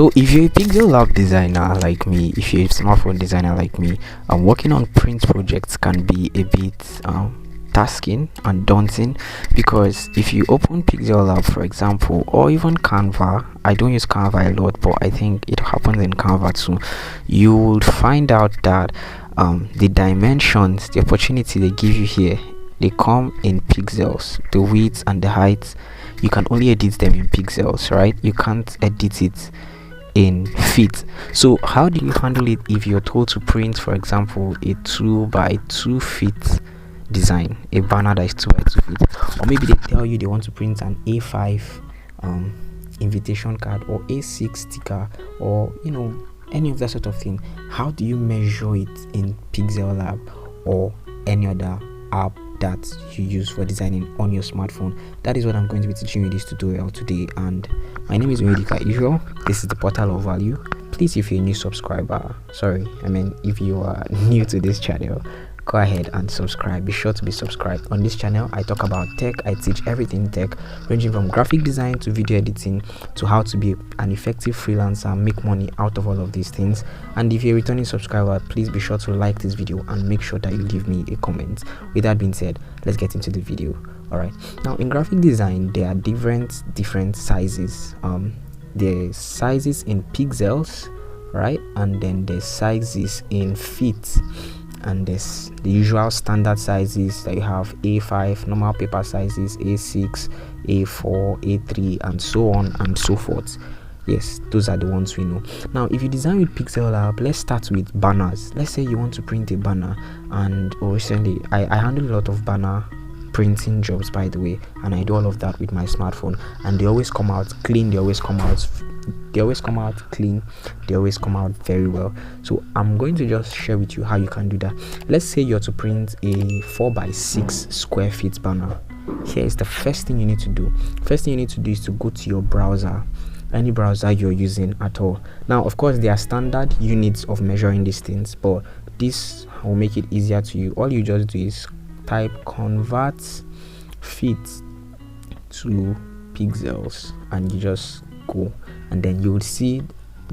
So if you're a Pixellab designer like me, if you're a smartphone designer like me, working on print projects can be a bit tasking and daunting, because if you open Pixellab, for example, or even Canva, I don't use Canva a lot, but I think it happens in Canva too, you will find out that the dimensions, the opportunity they give you here, they come in pixels. The width and the height, you can only edit them in pixels, right? You can't edit it in feet. So how do you handle it if you're told to print, for example, a 2 by 2 feet design, a banner that is 2 by 2 feet, or maybe they tell you they want to print an A5 invitation card or A6 sticker, or any of that sort of thing? How do you measure it in Pixellab or any other app that you use for designing on your smartphone? That is what I'm going to be teaching you this tutorial today, and my name is Wedika Israel. This is the Portal of Value. Please, if you're a new subscriber, if you are new to this channel, go ahead and subscribe. Be sure to be subscribed. On this channel, I talk about tech. I teach everything tech, ranging from graphic design to video editing to how to be an effective freelancer, make money out of all of these things. And if you're a returning subscriber, please be sure to like this video and make sure that you leave me a comment. With that being said, let's get into the video. All right, now in graphic design, there are different sizes. There's sizes in pixels, right? And then there's sizes in feet. And there's the usual standard sizes that you have: A5 normal paper sizes, A6, A4, A3, and so on and so forth. Yes, those are the ones we know. Now if you design with Pixellab, let's start with banners. Let's say you want to print a banner, and recently I handle a lot of banner printing jobs, by the way, and I do all of that with my smartphone, and they always come out clean, they always come out clean, they always come out very well. So I'm going to just share with you how you can do that. Let's say you're to print a 4 by 6 square feet banner. Here is the first thing you need to do. First thing you need to do is to go to your browser, any browser you're using at all. Now of course there are standard units of measuring these things, but this will make it easier to you. All you just do is type convert feet to pixels, and you just go, and then you will see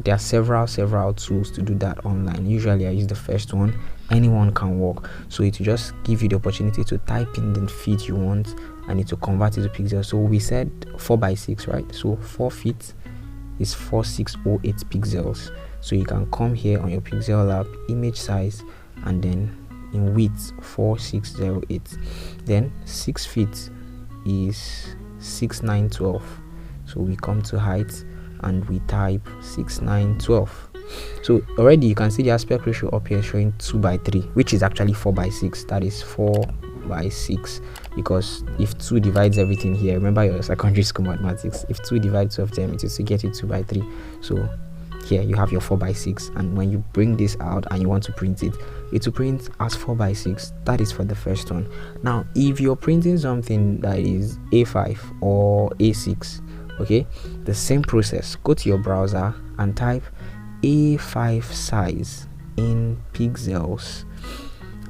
there are several tools to do that online. Usually I use the first one. Anyone can work, so it will just give you the opportunity to type in the feet you want, and it will convert it to pixels. So we said 4 by 6, right? So 4 feet is 4608 pixels. So you can come here on your Pixellab, image size, and then in width 4608. Then 6 feet is 6912. So we come to height and we type 6912. So already you can see the aspect ratio up here showing 2 by 3, which is actually 4 by 6. That is 4 by 6, because if 2 divides everything here, remember your secondary school mathematics, if 2 divides 2 of them, it is to get you 2 by 3. So here you have your 4 by 6, and when you bring this out and you want to print it, it will print as 4 by 6. That is for the first one. Now if you're printing something that is A5 or A6, okay, the same process. Go to your browser and type A5 size in pixels,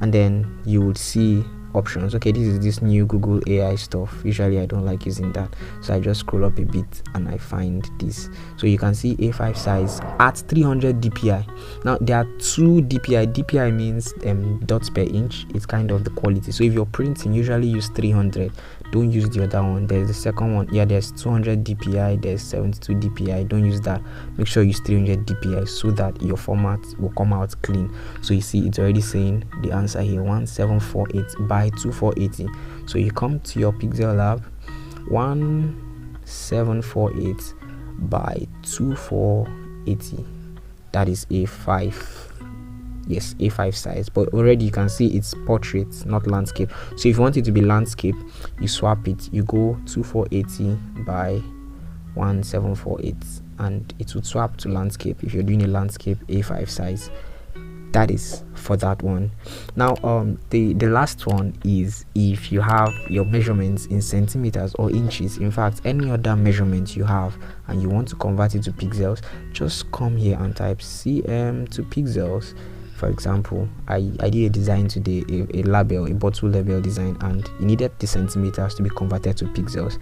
and then you would see options. Okay, this is this new Google AI stuff. Usually I don't like using that, so I just scroll up a bit and I find this. So you can see A5 size at 300 dpi. Now there are 2 dpi. Dpi means dots per inch. It's kind of the quality. So if you're printing, usually use 300. Don't use the other one. There's the second one. Yeah, there's 200 dpi, there's 72 dpi. Don't use that. Make sure you use 300 dpi so that your format will come out clean. So you see it's already saying the answer here, 1748 by 2480. So you come to your Pixellab, 1748 by 2480. That is A5. Yes, A5 size, but already you can see it's portrait, not landscape. So if you want it to be landscape, you swap it. You go 2480 by 1748, and it will swap to landscape if you're doing a landscape A5 size. That is for that one. Now the last one is if you have your measurements in centimeters or inches, in fact any other measurement you have, and you want to convert it to pixels, just come here and type cm to pixels. For example, I did a design today, a label, a bottle label design, and it needed the centimeters to be converted to pixels,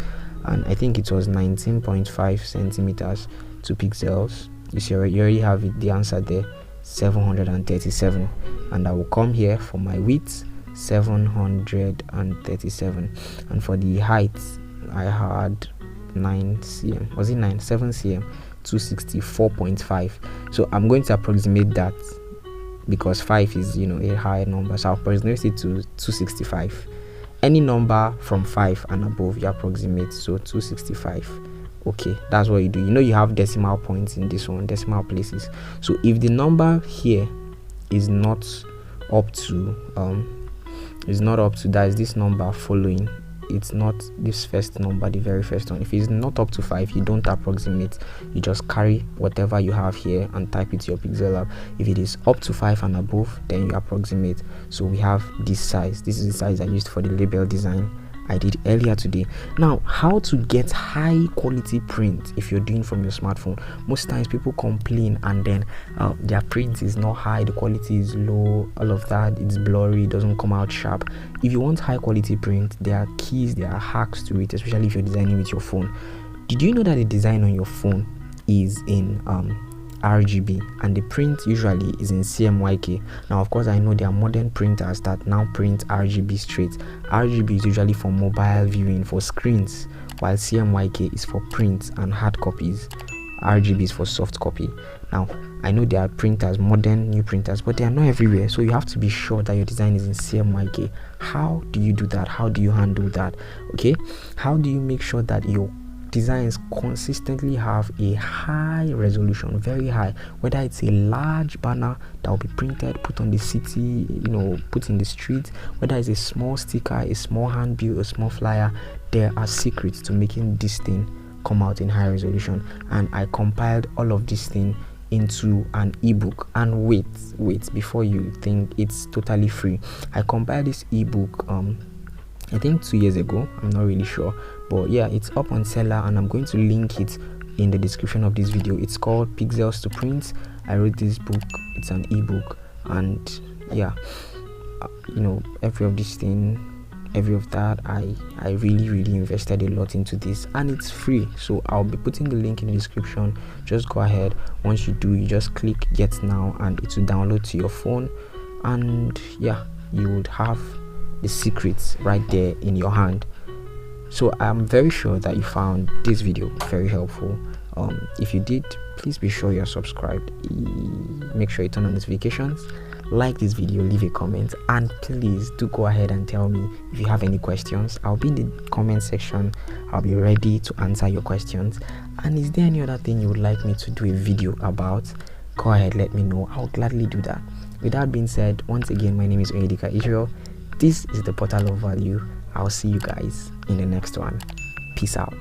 and I think it was 19.5 centimeters to pixels. You see, you already have it, the answer there, 737. And I will come here for my width, 737, and for the height I had 9 cm. Was it 7 cm, 264.5. So I'm going to approximate that because 5 is, you know, a high number, so I'll approximate it to 265. Any number from 5 and above you approximate, so 265. Okay, that's what you do. You know, you have decimal points in this one, decimal places. So if the number here is not up to that is this number following, it's not this first number, the very first one. If it's not up to 5, you don't approximate, you just carry whatever you have here and type it to your Pixellab. If it is up to 5 and above, then you approximate. So we have this size. This is the size I used for the label design I did earlier today. Now, how to get high quality print if you're doing from your smartphone. Most times people complain and then their print is not high, the quality is low, all of that, it's blurry, it doesn't come out sharp. If you want high quality print, there are keys, there are hacks to it, especially if you're designing with your phone. Did you know that the design on your phone is in RGB and the print usually is in CMYK? Now, of course, I know there are modern printers that now print RGB straight. RGB is usually for mobile viewing, for screens, while CMYK is for prints and hard copies. RGB is for soft copy. Now, I know there are printers, modern new printers, but they are not everywhere, so you have to be sure that your design is in CMYK. How do you do that? How do you handle that? Okay, how do you make sure that your designs consistently have a high resolution, very high, whether it's a large banner that will be printed, put on the city, you know, put in the street, whether it's a small sticker, a small handbill, a small flyer? There are secrets to making this thing come out in high resolution, and I compiled all of this thing into an ebook. And wait before you think it's totally free, I compiled this ebook I think 2 years ago, I'm not really sure, but yeah, it's up on Seller and I'm going to link it in the description of this video. It's called Pixels to Print. I wrote this book, it's an ebook, and yeah, you know, every of that I really invested a lot into this, and it's free, so I'll be putting the link in the description. Just go ahead. Once you do, you just click get now and it will download to your phone, and yeah, you would have the secrets right there in your hand. So I'm very sure that you found this video very helpful. If you did, please be sure you're subscribed. Make sure you turn on notifications, like this video, leave a comment, and please do go ahead and tell me if you have any questions. I'll be in the comment section. I'll be ready to answer your questions. And is there any other thing you would like me to do a video about? Go ahead, let me know. I'll gladly do that. With that being said, once again, my name is Onyedika Israel. This is the Portal of Value. I'll see you guys in the next one. Peace out.